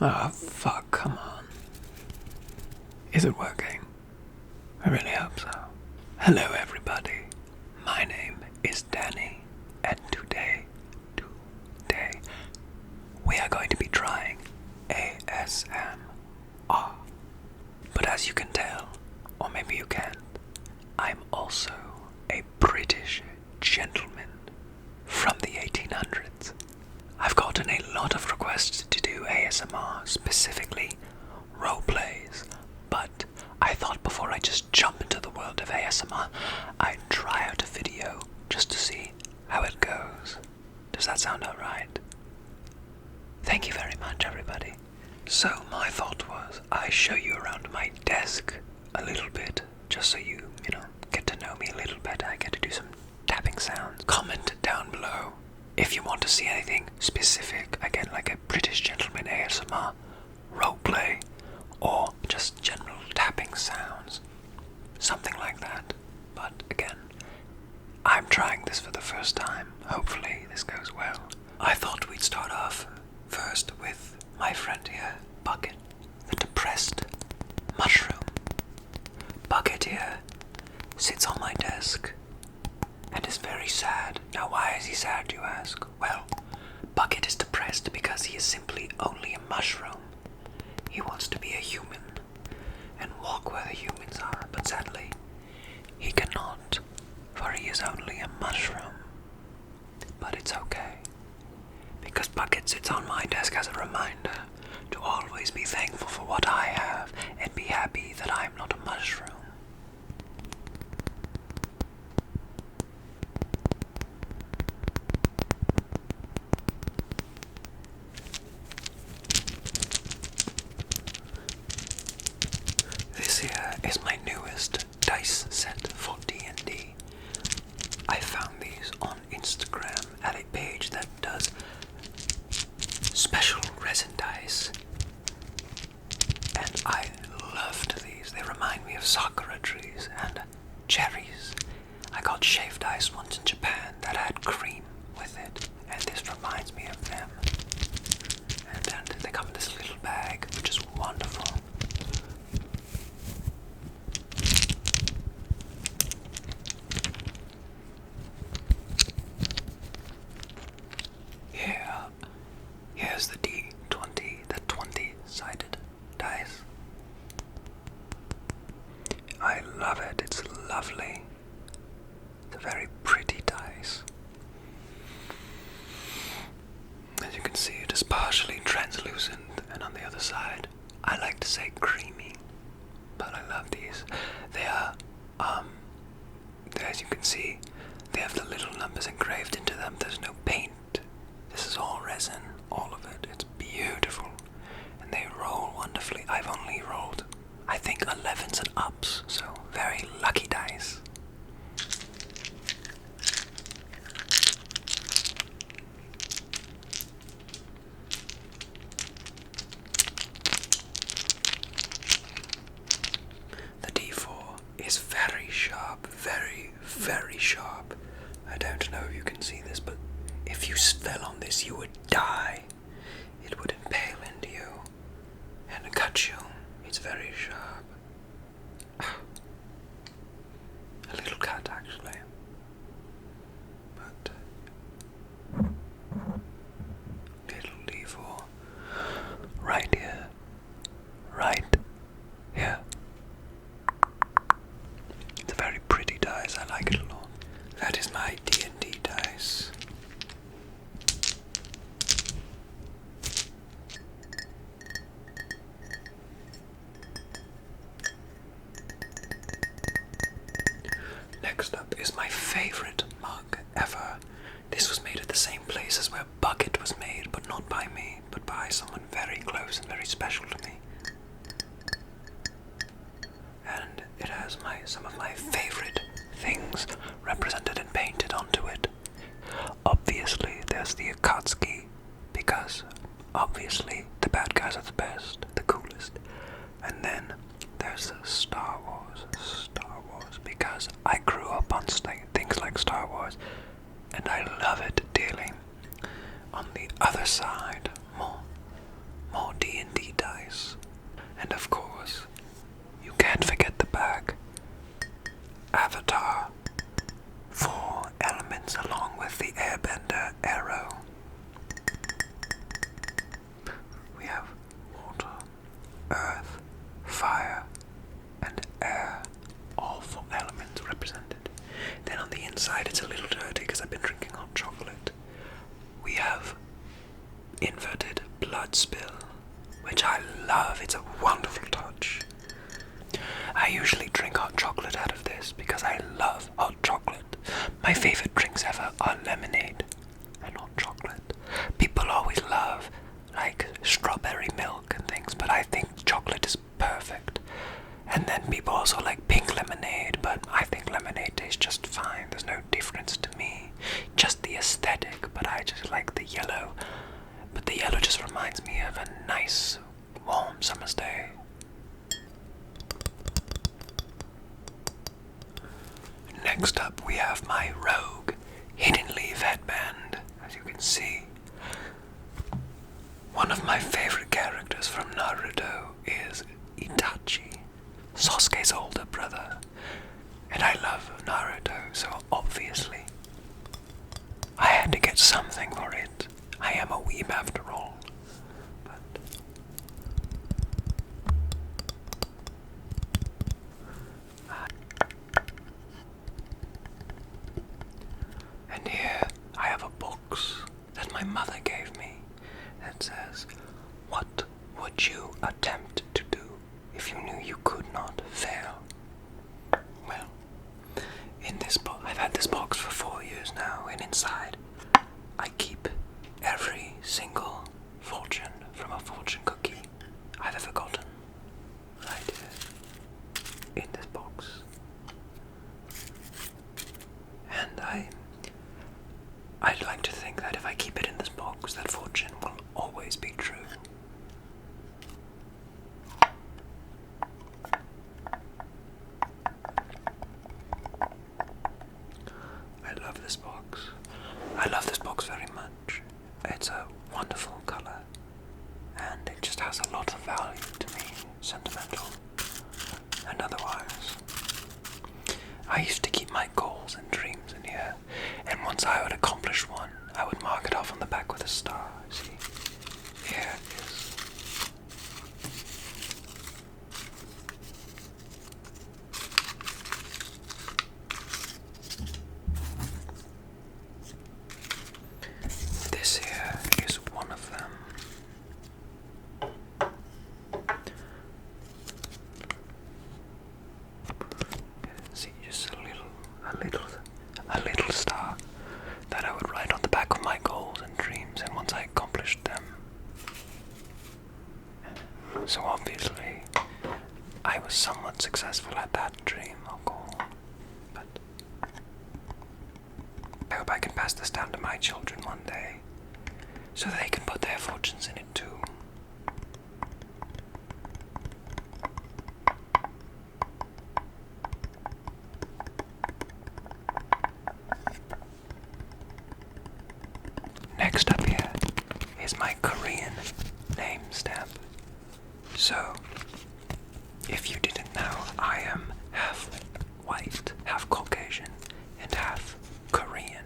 Oh, fuck, come on. Is it working? I really hope so. Hello, everybody. My name is Danny, and today, we are going to be trying ASMR. But as you can tell, or maybe you can't, I'm also a British gentleman from the 1800s. I've gotten a lot of requests to do ASMR, specifically roleplays, but I thought before I just jump into the world of ASMR, I'd try out a video just to see how it goes. Does that sound alright? Thank you very much, everybody. So my thought was I show you around my desk a little bit, just so you get to know me a little better. I get to do some tapping sounds. Comment down below if you want to see anything specific, again like a British gentleman ASMR roleplay, or just general tapping sounds, something like that. But again, I'm trying this for the first time. Hopefully this goes well. I thought we'd start off first with my friend here, Bucket, the depressed mushroom. Bucket here sits on my desk and is very sad. Now, why is he sad, you ask? Well, Bucket is depressed because he is simply only a mushroom. He wants to be a human and walk where the humans are, but sadly, he cannot, for he is only a mushroom. But it's okay, because Bucket sits on my desk as a reminder to always be thankful for what I have and be happy that I'm not a mushroom. This here is my newest dice set for D&D. I found these on Instagram at a page that does special resin dice, and I loved these. They remind me of sakura trees and cherries. I got shaved ice once in Japan that had cream with it, and this reminds me of them. And they come in this little bag, which is wonderful. Here's the D20, the 20-sided dice. I love it, it's lovely. It's a very pretty dice. As you can see, it is partially translucent, and on the other side, I like to say creamy. But I love these. They are, as you can see, they have the little numbers engraved into them. There's no paint. This is all resin, all of it. It's beautiful. And they roll wonderfully. I've only rolled, I think, 11s and ups, so very lucky dice. The D4 is very sharp, very, very sharp. I don't know if you can see this, but if you fell on this, you would die. It would impale into you and cut you. It's very sharp. A little cut, actually. But little D4 right here, right here. It's a very pretty dice. I like it a lot. That is my D&D dice. Next up is my favorite mug ever. This was made at the same place as where Bucket was made, but not by me, but by someone very close and very special to me. And it has some of my favorite things represented and painted onto it. Obviously, there's the Akatsuki, because obviously the bad guys are the best, the coolest. And then there's Star Wars, because I grew up on things like Star Wars, and I love it dearly. On the other side, more D&D chocolate spill, which I love. It's a wonderful touch. I usually drink hot chocolate out of this because I love hot chocolate. My favorite drinks ever are lemonade and hot chocolate. People always love like strawberry milk and things, but I think chocolate is perfect. And then people also like pink lemonade, but I think lemonade tastes just fine. There's no difference to me. Just the aesthetic, but I just like the yellow. But the yellow just reminds me of a nice, warm summer's day. Next up we have my rogue hidden leaf headband, as you can see. One of my favorite characters from Naruto is Itachi, Sasuke's older brother. And I love Naruto, so obviously I had to get something for it. I am a weeb after all. And here I have a box that my mother gave me that says, "What would you attempt to do if you knew you could not fail?" Well, in this box, I've had this box for 4 years now, and inside I keep every single fortune from a fortune cookie I've ever gotten. Right here in this box. And I'd like to think that if I keep it in this box, that fortune will always be true. I love this box. I love this box very much. It's a wonderful color, and it just has a lot of value to me, sentimental and otherwise. I used to keep my goals and dreams in here, and once I would accomplish one, I would mark it off on the back with a star. See? Here it is. This here is one of them. See, just a little star that I would write on the back of my goals and dreams, and once I accomplished them. So obviously, I was somewhat successful at that dream or goal, but I hope I can pass this down to my children one day, so they can put their fortunes in it too. Next up here is my Korean name stamp. So, if you didn't know, I am half white, half Caucasian, and half Korean.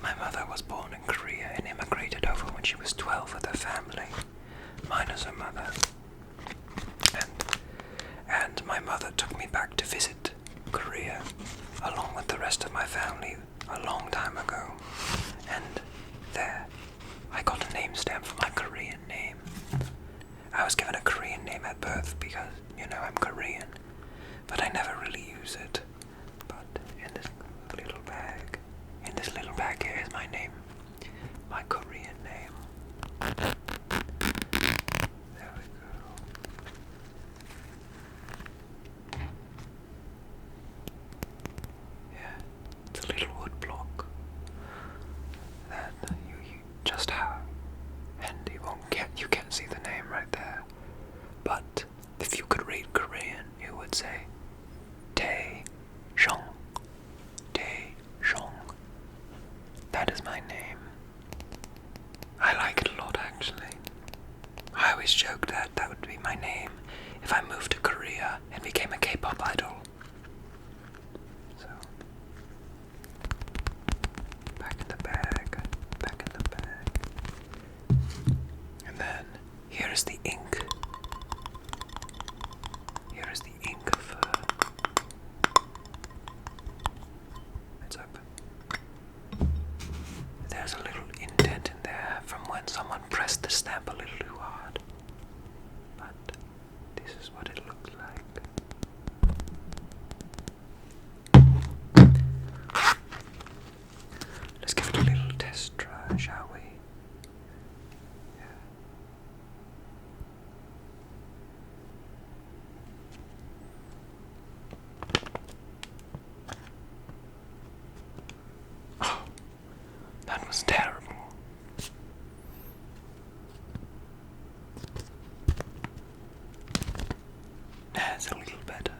My mother was born in Korea and immigrated over when she was 12 with her family, minus her mother. And my mother took me back to visit Korea, along with the rest of my family, a long time ago. And there, I got a name stamp for my Korean name. I was given a Korean name at birth because, I'm Korean, but I never really use it. But in this little bag here is my name, my Korean name. There we go. Yeah, it's a little wood block that you just have, and you can't see the name right there. But if you could read Korean, you would say Tae-jong. Tae-jong. That is my name. I like it a lot, actually. I always joke that that would be my name if I moved to Korea and became a K-pop idol. So, back in the bag. And then, here is the ink. It's open. There's a little indent in there from when someone pressed pressed the stamp a little too hard, but this is what it looks like. Let's give it a little test try, shall we? Oh, that was terrible. That's a little better.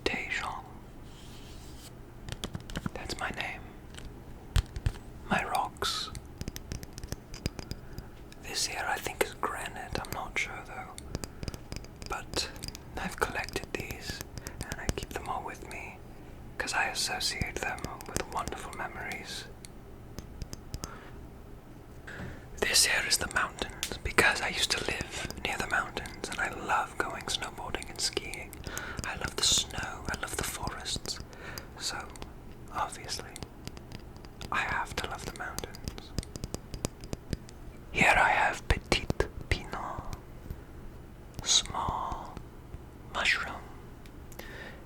Tejon. That's my name. My rocks. This here I think is granite, I'm not sure though. But I've collected these and I keep them all with me because I associate them with wonderful memories. This here is the mountains because I used to live near the mountains and I love going snowboarding and skiing. I love the snow, I love the forests. So, obviously, I have to love the mountains. Here I have Petit Pinot, small mushroom.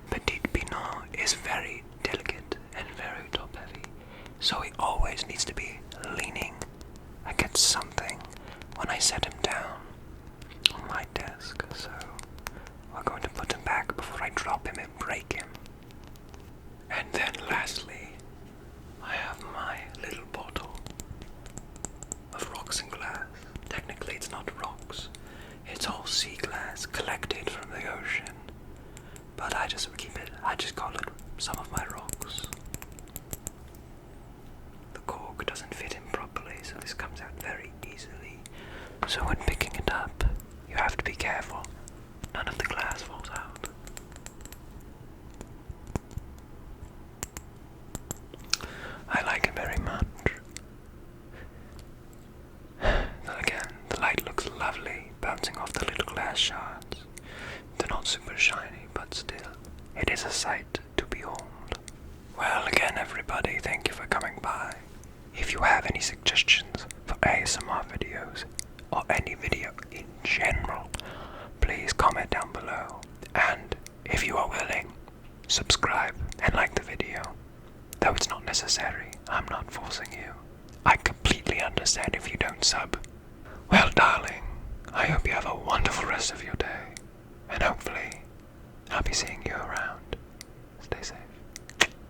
Petit Pinot is very delicate and very top heavy, so he always needs to be leaning against something when I set him down on my desk, so we're going to put him back before I drop him and break him. And then lastly, I have my little bottle of rocks and glass. Technically it's not rocks, it's all sea glass collected from the ocean, but I just call it some of my rocks. The cork doesn't fit in properly, so this comes out very easily. So when picking it up, you have to be careful. None of the glass falls out. I like it very much. Again, the light looks lovely, bouncing off the little glass shards. They're not super shiny, but still, it is a sight to behold. Well, again, everybody, thank you for coming by. If you have any suggestions for ASMR videos, or any video in general, please comment down below. And if you are willing, subscribe and like the video. Though it's not necessary, I'm not forcing you. I completely understand if you don't sub. Well, darling, I hope you have a wonderful rest of your day. And hopefully, I'll be seeing you around.